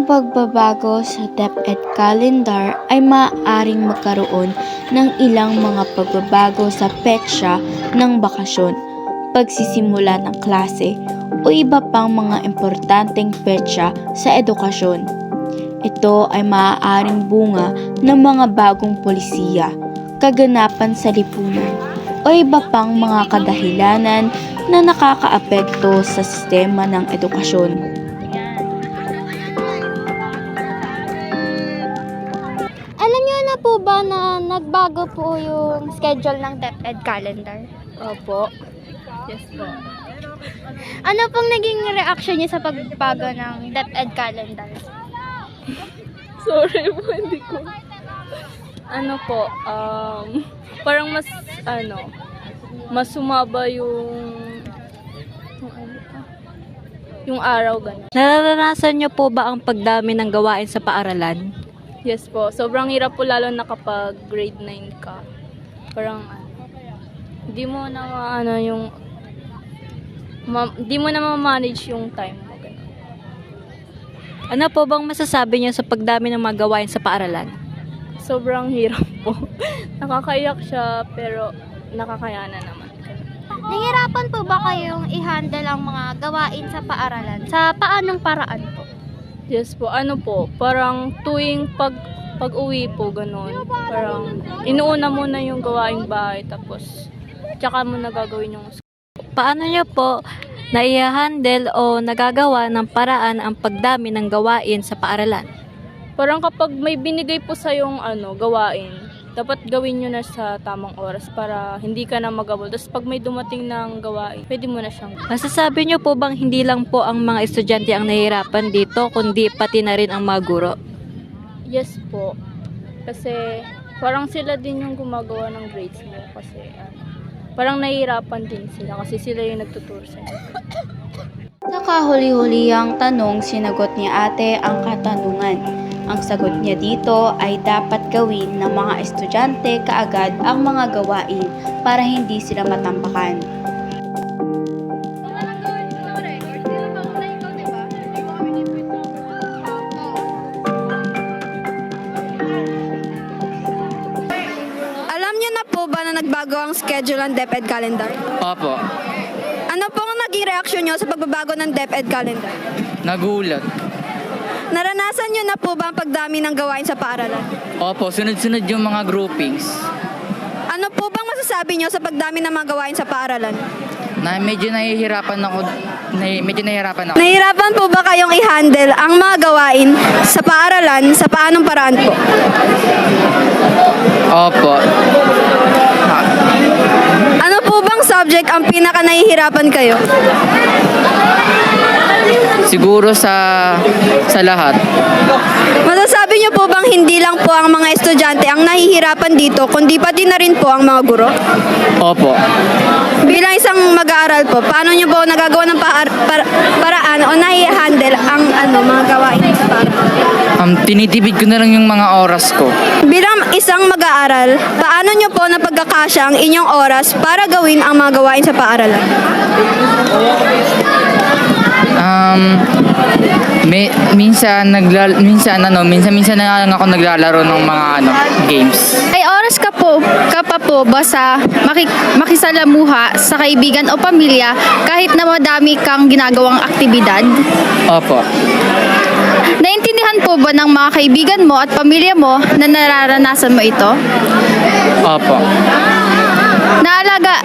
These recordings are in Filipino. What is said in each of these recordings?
Ang pagbabago sa DepEd calendar ay maaaring magkaroon ng ilang mga pagbabago sa petsa ng bakasyon, pagsisimula ng klase o iba pang mga importanteng petsa sa edukasyon. Ito ay maaaring bunga ng mga bagong polisiya, kaganapan sa lipunan o iba pang mga kadahilanan na nakakaapekto sa sistema ng edukasyon. Alam niyo na po ba na nagbago po yung schedule ng DepEd calendar? Opo. Yes po. Ano pong naging reaction niyo sa pagbago ng DepEd calendar? Sorry po, hindi ko. Ano po, parang mas sumaba yung araw ganun. Nararanasan niyo po ba ang pagdami ng gawain sa paaralan? Yes po, sobrang hirap po lalo na kapag grade 9 ka. Parang hindi mo na hindi mo na ma-manage yung time mo. Ganun. Ano po bang masasabi niyo sa pagdami ng mga gawain sa paaralan? Sobrang hirap po. Nakakaiyak siya pero nakakayanan naman. Nahirapan po ba kayong i-handle ang mga gawain sa paaralan? Sa paanong paraan po? Yes po, parang tuwing pag-uwi po, ganun. Parang inuuna muna yung gawaing bahay, tapos tsaka mo na gagawin yung school. Paano niyo po nai-handle o nagagawa ng paraan ang pagdami ng gawain sa paaralan? Parang kapag may binigay po sa yung gawain, dapat gawin nyo na sa tamang oras para hindi ka na magabol. Tapos pag may dumating ng gawain, pwede mo na siyang... Masasabi niyo po bang hindi lang po ang mga estudyante ang nahihirapan dito, kundi pati na rin ang mga guro? Yes po. Kasi parang sila din yung gumagawa ng grades mo. Kasi parang nahihirapan din sila kasi sila yung nagtuturo sa inyo. Sa kahuli-hulihang tanong, sinagot ni ate ang katanungan. Ang sagot niya dito ay dapat gawin ng mga estudyante kaagad ang mga gawain para hindi sila matampakan. Alam niyo na po ba na nagbago ang schedule ng DepEd calendar? Opo, Ano po ang naging reaksyon niyo sa pagbabago ng DepEd calendar? nagulat. Naranasan niyo na po ba ang pagdami ng gawain sa paaralan? Opo, sunod-sunod yung mga groupings Ano po bang masasabi niyo sa pagdami ng mga gawain sa paaralan? na medyo nahihirapan ako. Nahirapan po ba kayong i-handle ang mga gawain sa paaralan sa paanong paraan po? Opo. Ano po bang subject ang pinaka nahihirapan kayo? Siguro sa lahat. Masasabi niyo po bang hindi lang po ang mga estudyante ang nahihirapan dito, kundi pati na rin po ang mga guro? Opo. Bilang isang mag-aaral po, paano niyo po nagagawa ng paraan o nahi-handle ang mga gawain sa paaralan? Tinitipid ko na lang yung mga oras ko. Bilang isang mag-aaral, paano niyo po napagkakasya ang inyong oras para gawin ang mga gawain sa paaralan? Minsan na lang ako naglalaro ng mga games. Ay oras ka pa po ba sa makisalamuha sa kaibigan o pamilya kahit na madami kang ginagawang aktibidad? Opo. Naintindihan po ba ng mga kaibigan mo at pamilya mo na nararanasan mo ito? Opo.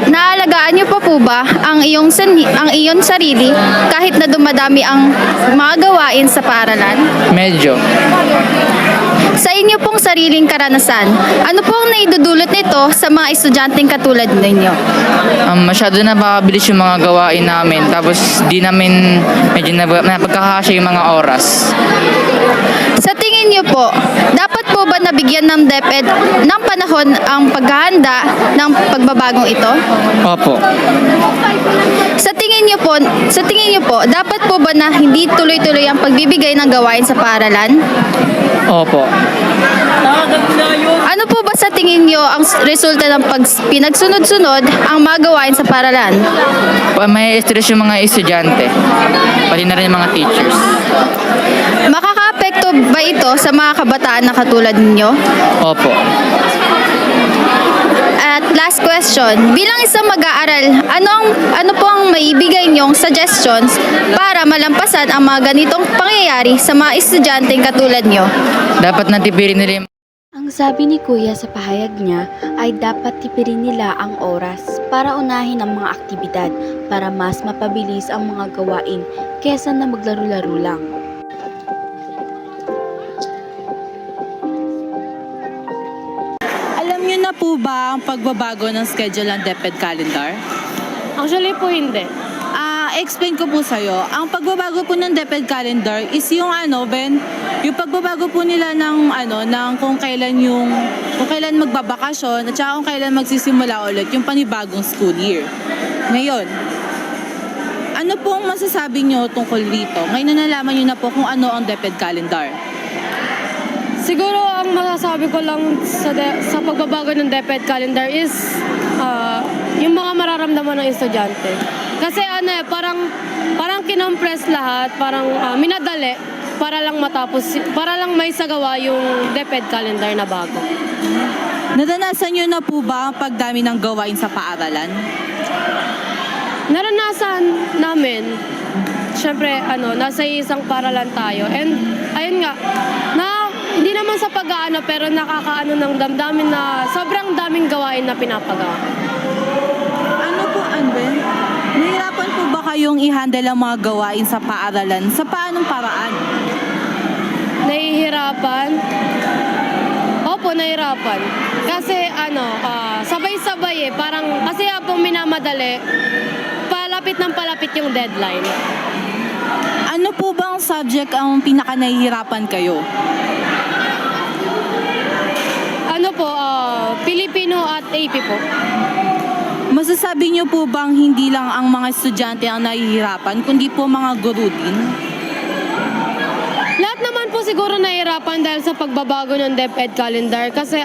Naalagaan niyo pa po ba ang iyong sarili kahit na dumadami ang mga gawain sa paaralan? Medyo. Sa inyo pong sariling karanasan, ano po ang naidudulot nito sa mga estudyanteng katulad ninyo? Masyado na makabilis yung mga gawain namin. Tapos di namin medyo napagkakasya yung mga oras. Sa tingin niyo po, dapat po ba nabigyan ng DepEd ng panahon ang paghahanda ng pagbabagong ito? Opo. Sa tingin niyo po, dapat po ba na hindi tuloy-tuloy ang pagbibigay ng gawain sa paaralan? Opo. Ano po ba sa tingin niyo ang resulta ng pinagsunod-sunod ang mga gawain sa paaralan? May stress yung mga estudyante. Pati na rin yung mga teachers. Makakaapekto ba ito sa mga kabataan na katulad ninyo? Opo. At last question, bilang isang mag-aaral, ano po ang maibigay niyong suggestions para malampasan ang mga ganitong pangyayari sa mga estudyanteng katulad niyo? Dapat natipirin nila yung Ang sabi ni Kuya sa pahayag niya ay dapat tipirin nila ang oras para unahin ang mga aktibidad para mas mapabilis ang mga gawain kesa na maglaro-laro lang. Alam niyo na po ba ang pagbabago ng schedule ng DepEd calendar? Actually po hindi. Explain ko po sa'yo. Ang pagbabago po ng DepEd calendar is yung yung pagbabago po nila ng kung kailan magbabakasyon at saka kung kailan magsisimula ulit yung panibagong school year. Ngayon, ano pong masasabi nyo tungkol dito? Ngayon na nalaman nyo na po kung ano ang DepEd calendar. Siguro ang masasabi ko lang sa pagbabago ng DepEd calendar is yung mga mararamdaman ng estudyante. Kasi parang kinompress lahat, parang minadali para lang matapos, para lang may sagawa yung DepEd calendar na bago. Naranasan nyo na po ba ang pagdami ng gawain sa paaralan? Naranasan namin, syempre nasa isang paralan tayo. And ayun nga, hindi naman sa pag-aano pero nakakaano ng damdamin na sobrang daming gawain na pinapagawa. Ano po, Anben? Nahirapan po ba kayong i-handle ang mga gawain sa paaralan? Sa paanong paraan? Nahihirapan? Opo, nahihirapan. Kasi sabay-sabay parang kasi po minamadali, palapit ng palapit yung deadline. Ano po bang subject ang pinaka nahihirapan kayo? Pilipino at AP po. Masasabi niyo po bang hindi lang ang mga estudyante ang nahihirapan, kundi po mga guro din? Lahat naman po siguro nahihirapan dahil sa pagbabago ng DepEd calendar kasi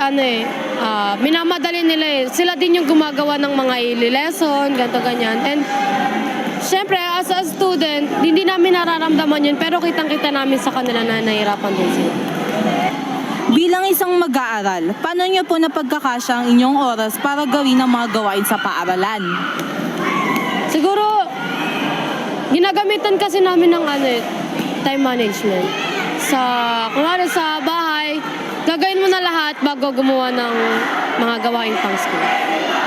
minamadali nila Sila din yung gumagawa ng mga lesson, ganto ganyan. And syempre, as a student, hindi namin nararamdaman yun pero kitang-kita namin sa kanila na nahihirapan din sila. Bilang isang mag-aaral, paano niyo po napagkakasya ang inyong oras para gawin ang mga gawain sa paaralan? Siguro, ginagamitan kasi namin ng time management. Kunwari sa bahay, gagawin mo na lahat bago gumawa ng mga gawain pang school.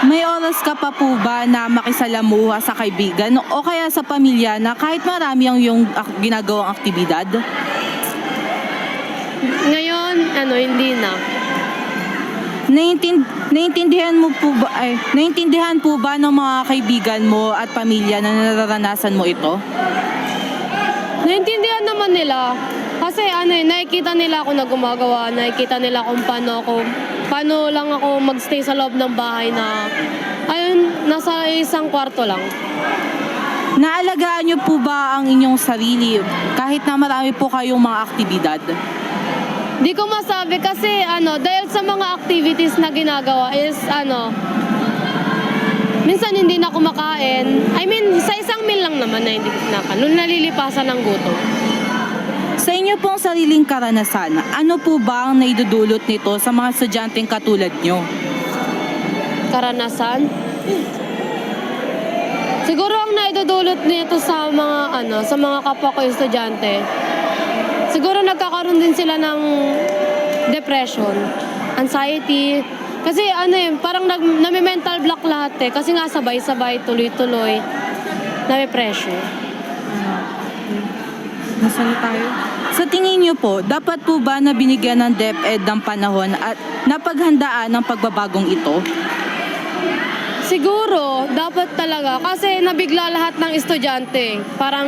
May oras ka pa po ba na makisalamuha sa kaibigan o kaya sa pamilya na kahit marami ang iyong ginagawang aktibidad? Ngayon, hindi na. Naintindihan po ba ng mga kaibigan mo at pamilya na nararanasan mo ito? Naintindihan naman nila. Kasi nakikita nila ako na gumagawa, nakikita nila kung paano lang ako magstay sa loob ng bahay na, nasa isang kwarto lang. Naalagaan niyo po ba ang inyong sarili kahit na marami po kayong mga aktibidad? Di ko masabi kasi dahil sa mga activities na ginagawa is minsan hindi na kumakain. Sa isang meal lang naman na hindi kinakain. Nung nalilipasan ng gutom. Sa inyo pong sariling karanasan, ano po ba ang naidudulot nito sa mga estudyanteng katulad nyo? Karanasan? Siguro ang naidudulot nito sa mga kapwa ko estudyante. Siguro nagkakaroon din sila ng depression, anxiety. Kasi parang nami-mental block lahat Kasi nga sabay-sabay, tuloy-tuloy, nami-pressure. Nasaan tayo? Sa tingin niyo po, dapat po ba na binigyan ng DepEd ng panahon at napaghandaan ng pagbabagong ito? Siguro, dapat talaga. Kasi nabigla lahat ng estudyante. Parang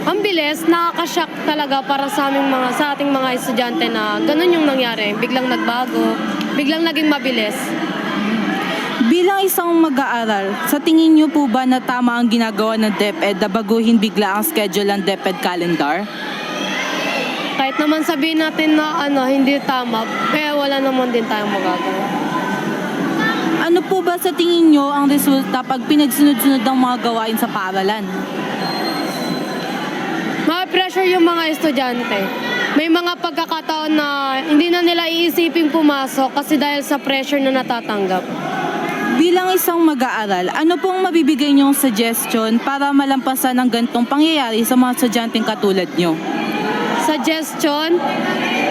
ang bilis, nakaka-shock talaga para sa ating mga estudyante na ganun yung nangyari. Biglang nagbago, biglang naging mabilis. Bilang isang mag-aaral, sa tingin niyo po ba na tama ang ginagawa ng DepEd na baguhin bigla ang schedule ng DepEd calendar? Kahit naman sabihin natin na hindi tama, wala naman din tayong magagawa. Ano po ba sa tingin niyo ang resulta pag pinagsunod-sunod ng mga gawain sa paaralan? Ma-pressure yung mga estudyante. may mga pagkakataon na hindi na nila iisiping pumasok kasi dahil sa pressure na natatanggap. Bilang isang mag-aaral, ano pong mabibigay niyong suggestion para malampasan ang ganitong pangyayari sa mga estudyanteng katulad niyo? Suggestion,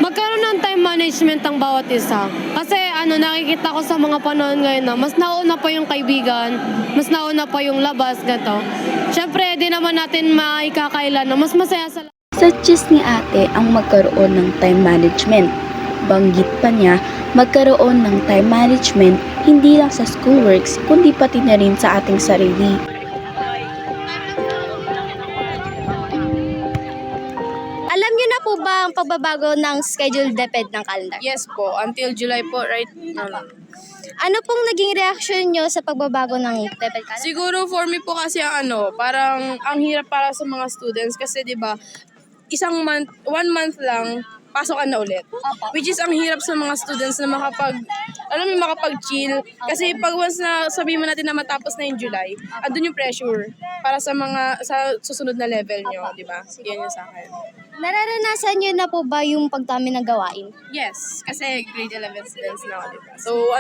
magkaroon ng time management ang bawat isa. Kasi nakikita ko sa mga panahon ngayon na mas nauna pa yung kaibigan, mas nauna pa yung labas, gato. Siyempre, di naman natin maikakailan na mas masaya sa Suggest ni ate ang magkaroon ng time management. Banggit pa niya, magkaroon ng time management hindi lang sa schoolworks kundi pati na rin sa ating sarili. Alam niyo na po ba ang pagbabago ng schedule DepEd ng calendar? Yes po, until July po, right? Ano pong naging reaction niyo sa pagbabago ng DepEd calendar? Siguro for me po kasi parang ang hirap para sa mga students kasi 'di ba, one month lang pasokan na ulit. Which is ang hirap sa mga students na makapag-chill. Kasi pag once na sabihin mo natin na matapos na yung July, andun yung pressure para sa susunod na level nyo, di ba? Yan yung sa akin. Nararanasan niyo na po ba yung pagdami ng gawain? Yes, kasi grade 11 students na ako, di ba? So,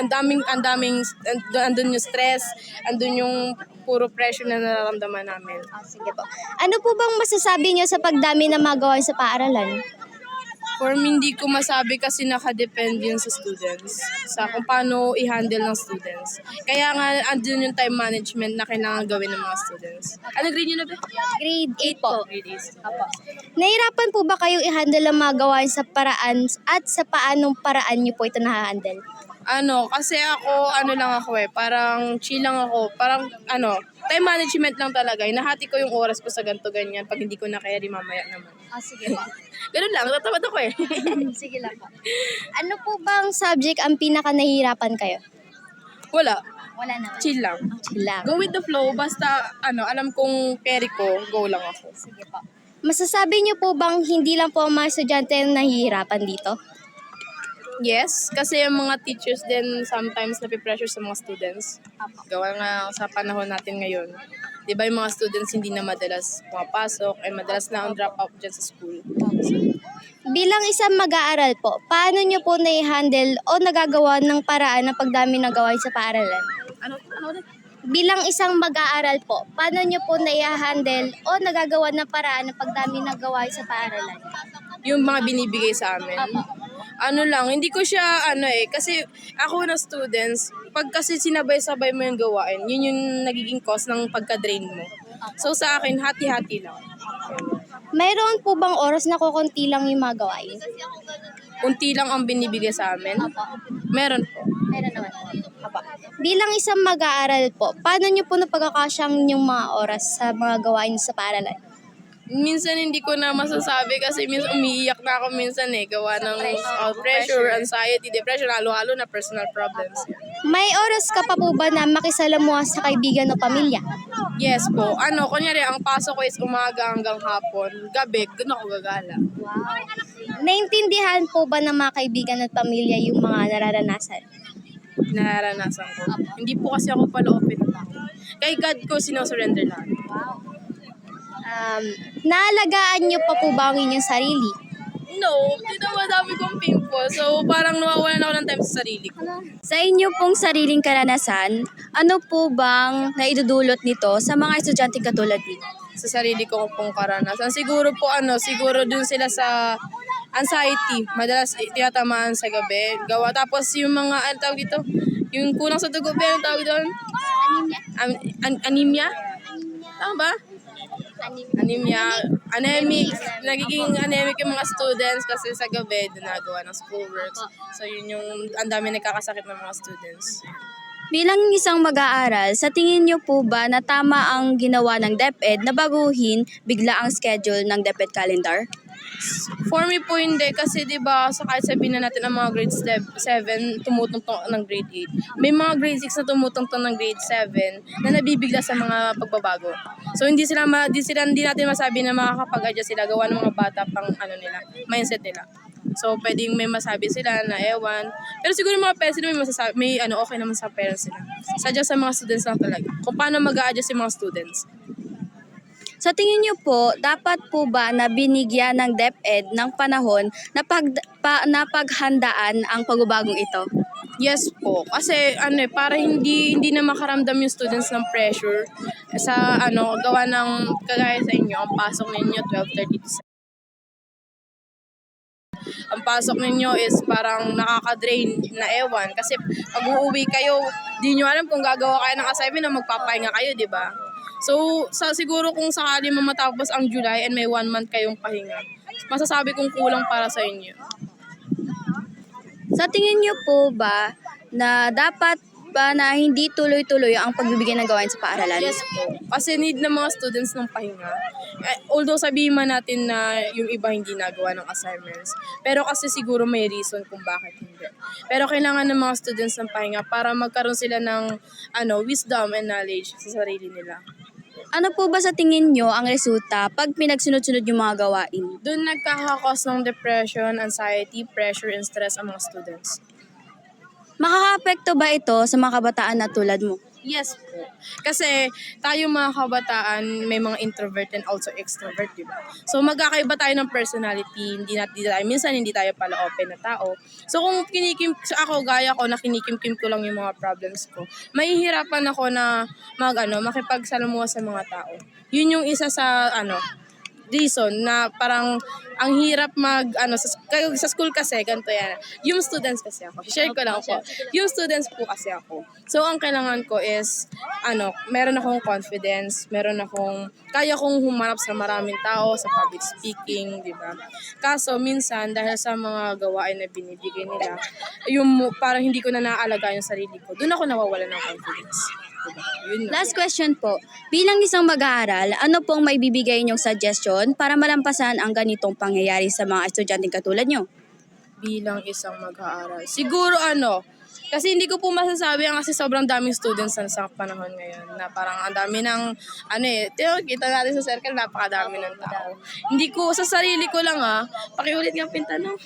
andun yung stress, andun yung puro pressure na nararamdaman namin. Sige po. Ano po bang masasabi niyo sa pagdami ng mga gawain sa paaralan? For me, hindi ko masabi kasi nakadepende yun sa students, sa kung paano i-handle ng students. Kaya nga, andun yung time management na kailangan gawin ng mga students. Ano grade nyo na ba? Grade 8 po. Grade 8. Nahirapan po ba kayong i-handle ang mga gawain sa paraan at sa paanong paraan niyo po ito na-handle? Kasi parang chill lang ako. Parang, time management lang talaga. Hinahati ko yung oras ko sa ganito ganyan pag hindi ko na kaya mamaya naman. Sige po. Ganun lang, natatamad ako eh. Sige lang po. Ano po bang subject ang pinaka nahihirapan kayo? Wala, Wala naman. chill lang. Chill lang. Go with the flow, basta alam kong carry ko, go lang ako. Sige po. Masasabi niyo po bang hindi lang po ang mga estudyante ang nahihirapan dito? Yes, kasi yung mga teachers din sometimes napipressure sa mga students. Gawa nga sa panahon natin ngayon. Di ba yung mga students hindi na madalas pumapasok ay madalas na ang drop out dyan sa school. Bilang isang mag-aaral po, paano niyo po na-handle o nagagawa ng paraan ng pagdami ng gawain sa paaralan? Ano ulit? Bilang isang mag-aaral po, paano niyo po na-handle o nagagawa ng paraan ng pagdami ng gawain sa paaralan? Yung mga binibigay sa amin. Hindi ko siya, kasi ako na students, pag kasi sinabay-sabay mo yung gawain, yun yung nagiging cause ng pagka-drain mo. So sa akin, hati-hati lang. Mayroon po bang oras na kukunti lang yung mga gawain? Unti lang ang binibigay sa amin. Meron po. Meron naman po. Bilang isang mag-aaral po, paano niyo po napagkakasyang yung mga oras sa mga gawain sa paaralan? Minsan hindi ko na masasabi kasi minsan umiiyak na ako minsan gawa ng pressure, anxiety, depression, halo-halo na personal problems. May oras ka pa po ba na makisalamuha sa kaibigan o pamilya? Yes po. Kunyari, ang pasok ko is umaga hanggang hapon. Gabi, doon ako gagala. Naintindihan po ba ng mga kaibigan at pamilya yung mga nararanasan? Nararanasan ko. Hindi po kasi ako pala open. Kay God ko sinosurrender lang. Naalagaan niyo pa po ba ang inyong sarili? No, hindi naman dami kong pimple. So, parang nawawalan ako ng time sa sarili ko. Sa inyo pong sariling karanasan, ano po bang naidudulot nito sa mga estudyante katulad niyo? Sa sarili ko pong karanasan. Siguro po siguro dun sila sa anxiety. Madalas tinatamaan sa gabi. Tapos yung mga, tawag dito? Yung kulang sa dugo, yung tawag doon? Anemia? Tama ba? Anemia. Anemic. Nagiging anemic yung mga students kasi sa gabi nagawa ng schoolworks. So yun yung ang dami nagkakasakit ng mga students. Bilang isang mag-aaral, sa tingin niyo po ba na tama ang ginawa ng DepEd na baguhin bigla ang schedule ng DepEd calendar? For me po hindi kasi 'di ba kahit sabihin na natin ang mga grade 7 tumutungtong ng grade 8. May mga grade 6 na tumutungtong ng grade 7 na nabibigla sa mga pagbabago. So hindi natin masabi na makakapag-adjust sila gawa ng mga bata pang nila, mindset nila. So pwedeng may masabi sila na ewan. Pero siguro yung mga parents nila may masasabi, okay naman sa parents nila. Sadya sa mga students lang talaga. Kung paano mag-a-adjust yung mga students. Sa tingin niyo po, dapat po ba na binigyan ng DepEd ng panahon na, na paghandaan ang pagbabagong ito? Yes po. Kasi para hindi na makaramdam yung students ng pressure sa gawa ng kagaya sa inyo, ang pasok ninyo 12:30 to 7. Ang pasok ninyo is parang nakaka-drain na ewan kasi pag uuwi kayo, di nyo alam kung gagawa kayo ng assignment na magpapahinga kayo, di ba? So, siguro kung sakali matapos ang July and may 1 month kayong pahinga, masasabi kong kulang para sa inyo. Sa tingin niyo po ba na dapat ba na hindi tuloy-tuloy ang pagbibigay ng gawain sa paaralan? Yes po. Kasi need ng mga students ng pahinga. Although sabihin man natin na yung iba hindi nagawa ng assignments. Pero kasi siguro may reason kung bakit hindi. Pero kailangan ng mga students ng pahinga para magkaroon sila ng wisdom and knowledge sa sarili nila. Ano po ba sa tingin niyo ang resulta pag pinagsunod-sunod yung mga gawain? Doon nagkakakos ng depression, anxiety, pressure, and stress ang mga students. Makakaapekto ba ito sa mga kabataan na tulad mo? Yes po. Kasi tayo mga kabataan, may mga introvert and also extrovert, di ba? So magkakaiba tayo ng personality, minsan hindi tayo pala open na tao. So kung ako, gaya ko, na kinikim-kim ko lang yung mga problems ko, mahihirapan ako na makipagsalamuha sa mga tao. Yun yung isa sa reason na parang ang hirap sa school kasi, ganito yan. Yung students kasi ako. Share ko lang po. Yung students po kasi ako. So, ang kailangan ko is, meron akong confidence, kaya kong humarap sa maraming tao, sa public speaking, di ba? Kaso, minsan, dahil sa mga gawain na binibigay nila, parang hindi ko na naaalaga yung sarili ko. Doon ako nawawala ng confidence. Diba? Yun na. Last question po. Bilang isang mag-aaral, ano pong may bibigay niyong suggestion para malampasan ang ganitong pangyayari sa mga estudyanteng katulad niyo? Bilang isang mag-aaral. Siguro kasi hindi ko po masasabi kasi sobrang daming students sa panahon ngayon na parang ang dami ng kita natin sa circle, napakadami ng tao. Hindi ko, sa sarili ko lang pakiulit nga pintanong.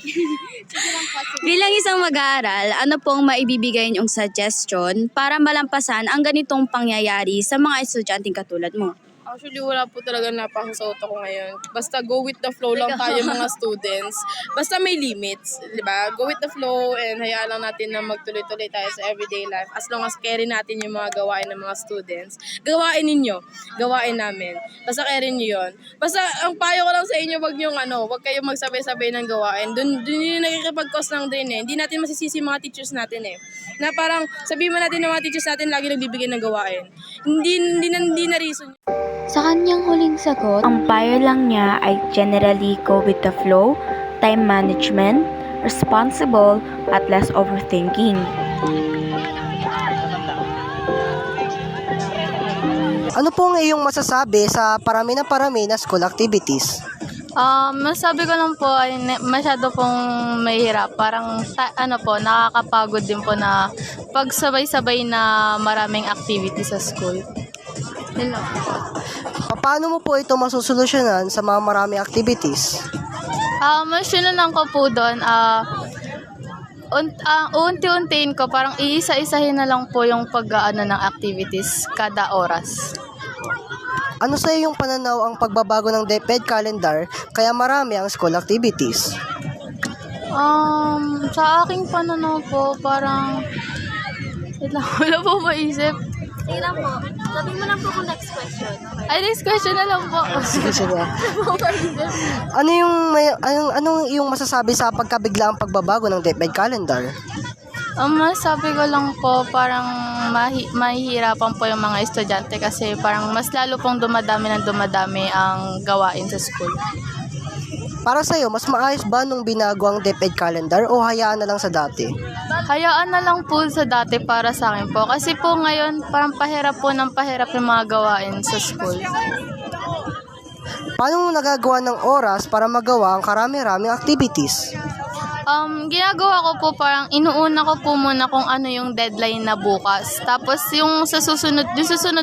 Bilang isang mag-aaral, ano pong maibibigay niyong suggestion para malampasan ang ganitong pangyayari sa mga estudyanteng katulad mo? Actually, wala po talaga napasa sa utak ko ngayon. Basta go with the flow lang tayo mga students. Basta may limits, di ba? Go with the flow and hayaan lang natin na magtuloy-tuloy tayo sa everyday life. As long as carry natin yung mga gawain ng mga students. Gawain ninyo. Gawain namin. Basta carry nyo yun. Basta ang payo ko lang sa inyo, wag kayong magsabay-sabay ng gawain. Doon yung nakikipag-cause ng din Hindi natin masisisi mga teachers natin Na parang sabihin mo natin ng mga teachers natin lagi nagbibigay ng gawain. Hindi na reason. Sa kanyang huling sagot, ang payo lang niya ay generally go with the flow, time management, responsible, at less overthinking. Ano pong iyong masasabi sa parami na school activities? Masabi ko lang po ay masyado pong mahirap. Parang nakakapagod din po na pagsabay-sabay na maraming activities sa school. Hello. Paano mo po ito masusolusyonan sa mga maraming activities? Masyonan ko po doon, unti-untiin ko, parang iisa-isahin na lang po yung ng activities kada oras. Ano sa iyong pananaw ang pagbabago ng DepEd calendar kaya marami ang school activities? Sa aking pananaw po, parang wala po maisip. Sige lang po. Sabihin mo lang po kung next question. Ay, next question na lang po. Anong iyong masasabi sa pagkabiglaang pagbabago ng DepEd calendar? Masabi ko lang po, parang mahihirapan po yung mga estudyante kasi parang mas lalo pong dumadami ang gawain sa school. Para sa iyo, mas maayos ba nung binago ang DepEd calendar o hayaan na lang sa dati? Hayaan na lang po sa dati para sa akin po. Kasi po ngayon, parang pahirap yung mga gawain sa school. Paano mo nagagawa ng oras para magawa ang karami-raming activities? Ginagawa ko po parang inuuna ko po muna kung ano yung deadline na bukas. Tapos yung susunod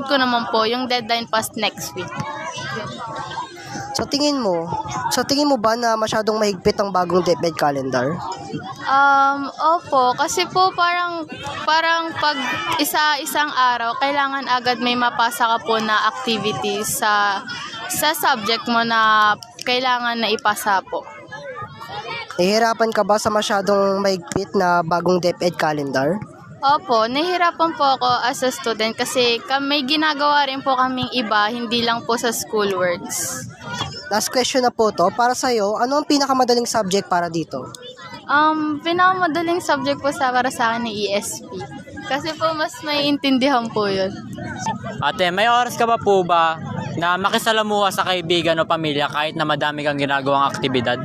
ko naman po, yung deadline past next week. Sa tingin mo ba na masyadong mahigpit ang bagong DepEd calendar? Opo, kasi po parang pag isang araw, kailangan agad may mapasa ka po na activities sa sa subject mo na kailangan na ipasa po. Nahihirapan ka ba sa masyadong mahigpit na bagong DepEd calendar? Opo, nahihirapan po ako as a student kasi may ginagawa rin po kaming iba, hindi lang po sa schoolworks. Last question na po to. Para sa'yo, ano ang pinakamadaling subject para dito? Pinakamadaling subject po para sa akin ni ESP. Kasi po mas may intindihan po yun. Ate, may oras ka ba po ba na makisalamuha sa kaibigan o pamilya kahit na madami kang ginagawang aktibidad?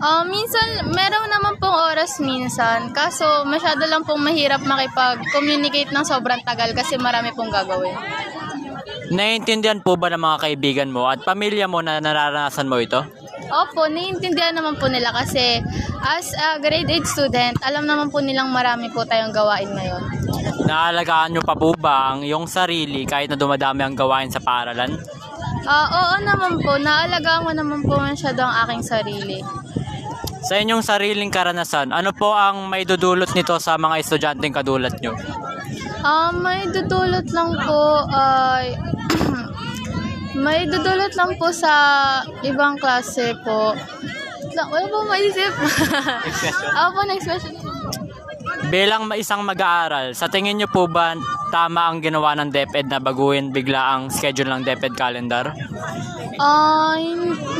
Minsan, meron naman pong oras minsan. Kaso, masyado lang pong mahirap makipag-communicate ng sobrang tagal kasi marami pong gagawin. Naiintindihan po ba ng mga kaibigan mo at pamilya mo na nararanasan mo ito? Opo, naiintindihan naman po nila kasi as a grade 8 student, alam naman po nilang marami po tayong gawain ngayon. Naalagaan nyo pa po ba ang iyong sarili kahit na dumadami ang gawain sa paaralan? Oo naman po, naalagaan ko naman po masyado ang aking sarili. Sa inyong sariling karanasan, ano po ang may dudulot nito sa mga estudyanteng kadulad nyo? May dudulot lang po ay may dudulot lang po sa ibang klase po. Wala po maisip. Opo, next question. Bilang isang mag-aaral, sa tingin nyo po ba tama ang ginawa ng DepEd na baguhin bigla ang schedule ng DepEd calendar?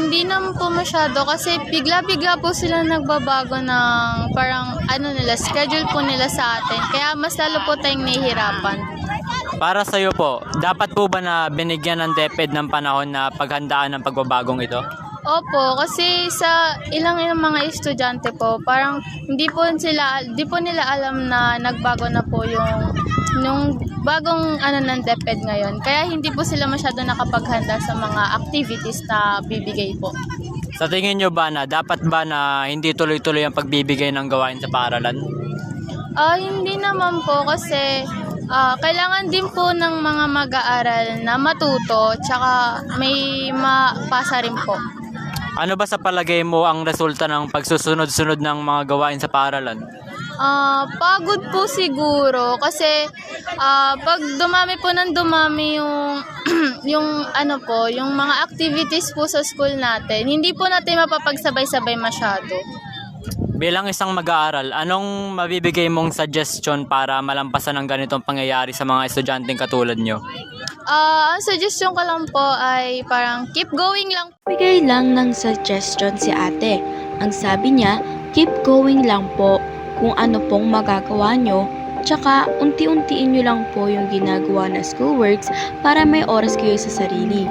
Hindi naman po masyado kasi bigla-bigla po sila nagbabago ng parang schedule po nila sa atin. Kaya mas lalo po tayong nahihirapan. Para sa iyo po, dapat po ba na binigyan ng DepEd ng panahon na paghandaan ng pagbabagong ito? Opo, kasi sa ilang mga estudyante po, parang di po nila alam na nagbago na po yung bagong ng DepEd ngayon. Kaya hindi po sila masyado nakapaghanda sa mga activities na bibigay po. Sa tingin nyo ba na dapat ba na hindi tuloy-tuloy ang pagbibigay ng gawain sa paaralan? Hindi naman po kasi kailangan din po ng mga mag-aaral na matuto tsaka may mapasa rin po. Ano ba sa palagay mo ang resulta ng pagsusunod-sunod ng mga gawain sa paaralan? Pagod po siguro kasi pag dumami po ng dumami yung mga activities po sa school natin, hindi po natin mapapagsabay-sabay masyado. Bilang isang mag-aaral, anong mabibigay mong suggestion para malampasan ang ganitong pangyayari sa mga estudyanteng katulad nyo? Ang suggestion ko lang po ay parang keep going lang. Bigay lang ng suggestion si ate. Ang sabi niya, keep going lang po kung ano pong magagawa nyo. Tsaka unti-untiin nyo lang po yung ginagawa na schoolworks para may oras kayo sa sarili.